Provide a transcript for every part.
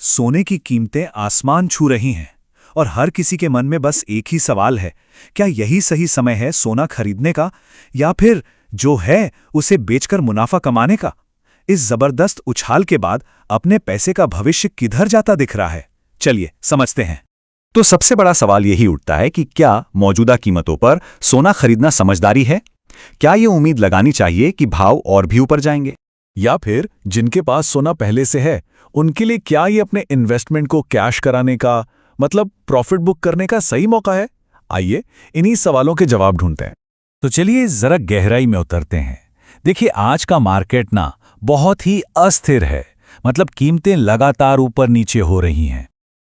सोने की कीमतें आसमान छू रही हैं और हर किसी के मन में बस एक ही सवाल है, क्या यही सही समय है सोना खरीदने का या फिर जो है उसे बेचकर मुनाफा कमाने का? इस जबरदस्त उछाल के बाद अपने पैसे का भविष्य किधर जाता दिख रहा है? चलिए समझते हैं। तो सबसे बड़ा सवाल यही उठता है कि क्या मौजूदा कीमतों पर सोना खरीदना समझदारी है? क्या ये उम्मीद लगानी चाहिए कि भाव और भी ऊपर जाएंगे? या फिर जिनके पास सोना पहले से है उनके लिए क्या ये अपने इन्वेस्टमेंट को कैश कराने का मतलब प्रॉफिट बुक करने का सही मौका है? आइए इन्हीं सवालों के जवाब ढूंढते हैं। तो चलिए जरा गहराई में उतरते हैं। देखिए, आज का मार्केट ना बहुत ही अस्थिर है, मतलब कीमतें लगातार ऊपर नीचे हो रही हैं।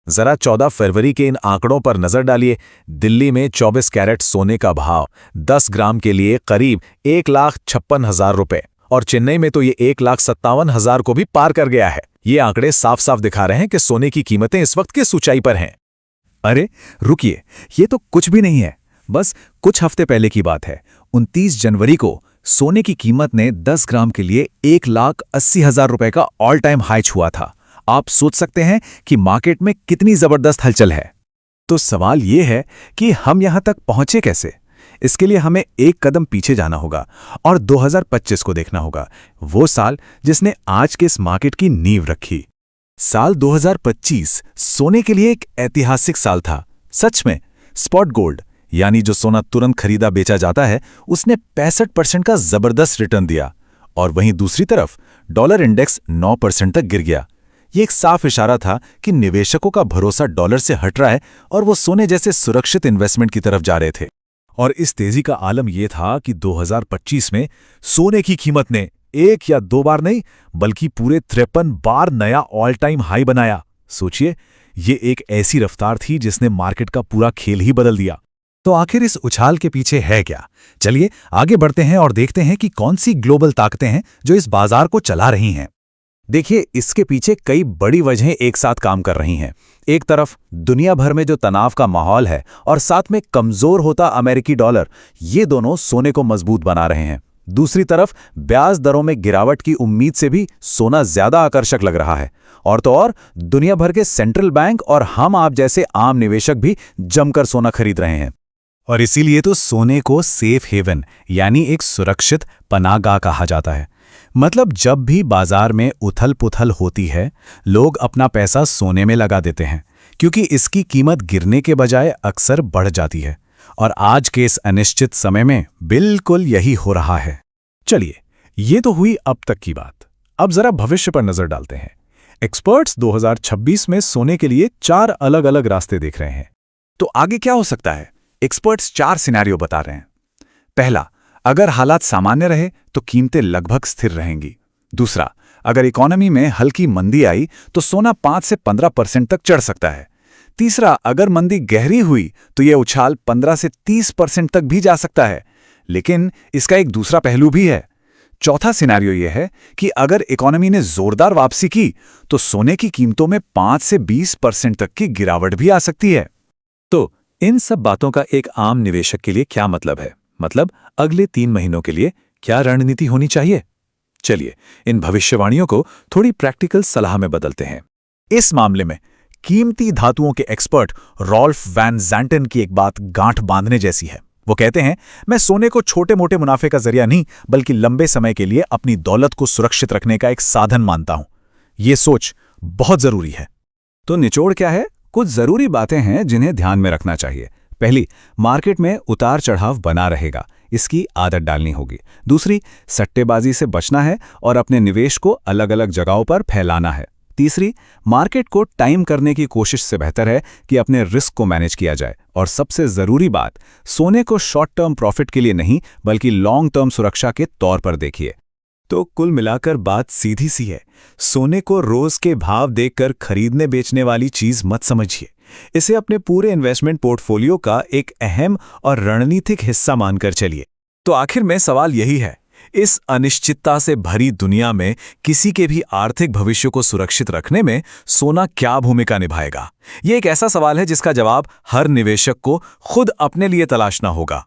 जरा 14 फरवरी के इन आंकड़ों पर नजर डालिए। दिल्ली में 24 कैरेट सोने का भाव 10 ग्राम के लिए करीब 1,56,000 रुपए और चेन्नई में तो ये 1,57,000 को भी पार कर गया है। ये आंकड़े साफ साफ दिखा रहे हैं कि सोने की कीमतें इस वक्त किस ऊंचाई पर हैं। अरे रुकिए, ये तो कुछ भी नहीं है, बस कुछ हफ्ते पहले की बात है। 29 जनवरी को सोने की कीमत ने 10 ग्राम के लिए 1,80,000 रुपए का ऑल टाइम हाई छुआ था। आप सोच सकते हैं कि मार्केट में कितनी जबरदस्त हलचल है। तो सवाल ये है कि हम यहां तक पहुंचे कैसे? इसके लिए हमें एक कदम पीछे जाना होगा और 2025 को देखना होगा, वो साल जिसने आज के इस मार्केट की नींव रखी। साल 2025 सोने के लिए एक ऐतिहासिक साल था। सच में स्पॉट गोल्ड, यानी जो सोना तुरंत खरीदा बेचा जाता है, उसने 65% का जबरदस्त रिटर्न दिया और वहीं दूसरी तरफ डॉलर इंडेक्स 9% तक गिर गया। ये एक साफ इशारा था कि निवेशकों का भरोसा डॉलर से हट रहा है और वो सोने जैसे सुरक्षित इन्वेस्टमेंट की तरफ जा रहे थे। और इस तेजी का आलम यह था कि 2025 में सोने की कीमत ने एक या दो बार नहीं बल्कि पूरे 53 बार नया ऑल टाइम हाई बनाया। सोचिए, ये एक ऐसी रफ्तार थी जिसने मार्केट का पूरा खेल ही बदल दिया। तो आखिर इस उछाल के पीछे है क्या? चलिए आगे बढ़ते हैं और देखते हैं कि कौन सी ग्लोबल ताकतें हैं जो इस बाजार को चला रही हैं। देखिए, इसके पीछे कई बड़ी वजहें एक साथ काम कर रही हैं। एक तरफ दुनिया भर में जो तनाव का माहौल है और साथ में कमजोर होता अमेरिकी डॉलर, ये दोनों सोने को मजबूत बना रहे हैं। दूसरी तरफ ब्याज दरों में गिरावट की उम्मीद से भी सोना ज्यादा आकर्षक लग रहा है। और तो और दुनिया भर के सेंट्रल बैंक और हम आप जैसे आम निवेशक भी जमकर सोना खरीद रहे हैं। और इसीलिए तो सोने को सेफ हेवन यानी एक सुरक्षित पनाहगाह कहा जाता है। मतलब जब भी बाजार में उथल पुथल होती है, लोग अपना पैसा सोने में लगा देते हैं क्योंकि इसकी कीमत गिरने के बजाय अक्सर बढ़ जाती है। और आज के इस अनिश्चित समय में बिल्कुल यही हो रहा है। चलिए, ये तो हुई अब तक की बात। अब जरा भविष्य पर नजर डालते हैं। एक्सपर्ट्स 2026 में सोने के लिए 4 अलग अलग रास्ते देख रहे हैं। तो आगे क्या हो सकता है? एक्सपर्ट्स 4 सिनेरियो बता रहे हैं। पहला, अगर हालात सामान्य रहे तो कीमतें लगभग स्थिर रहेंगी। दूसरा, अगर इकोनॉमी में हल्की मंदी आई तो सोना 5 से 15% तक चढ़ सकता है। तीसरा, अगर मंदी गहरी हुई तो यह उछाल 15 से 30% तक भी जा सकता है। लेकिन इसका एक दूसरा पहलू भी है। चौथा सिनेरियो यह है कि अगर इकोनॉमी ने जोरदार वापसी की तो सोने की कीमतों में 5 से 20% तक की गिरावट भी आ सकती है। तो इन सब बातों का एक आम निवेशक के लिए क्या मतलब है? मतलब अगले 3 महीनों के लिए क्या रणनीति होनी चाहिए? चलिए इन भविष्यवाणियों को थोड़ी प्रैक्टिकल सलाह में बदलते हैं। इस मामले में कीमती धातुओं के एक्सपर्ट रॉल्फ वैन ज़ैंटन की एक बात गांठ बांधने जैसी है। वो कहते हैं, मैं सोने को छोटे मोटे मुनाफे का जरिया नहीं बल्कि लंबे समय के लिए अपनी दौलत को सुरक्षित रखने का एक साधन मानता हूं। ये सोच बहुत जरूरी है। तो निचोड़ क्या है? कुछ जरूरी बातें हैं जिन्हें ध्यान में रखना चाहिए। पहली, मार्केट में उतार चढ़ाव बना रहेगा, इसकी आदत डालनी होगी। दूसरी, सट्टेबाजी से बचना है और अपने निवेश को अलग अलग जगहों पर फैलाना है। तीसरी, मार्केट को टाइम करने की कोशिश से बेहतर है कि अपने रिस्क को मैनेज किया जाए। और सबसे जरूरी बात, सोने को शॉर्ट टर्म प्रॉफिट के लिए नहीं बल्कि लॉन्ग टर्म सुरक्षा के तौर पर देखिए। तो कुल मिलाकर बात सीधी सी है, सोने को रोज के भाव देखकर खरीदने बेचने वाली चीज मत समझिए। इसे अपने पूरे इन्वेस्टमेंट पोर्टफोलियो का एक अहम और रणनीतिक हिस्सा मानकर चलिए। तो आखिर में सवाल यही है, इस अनिश्चितता से भरी दुनिया में किसी के भी आर्थिक भविष्य को सुरक्षित रखने में सोना क्या भूमिका निभाएगा? ये एक ऐसा सवाल है जिसका जवाब हर निवेशक को खुद अपने लिए तलाशना होगा।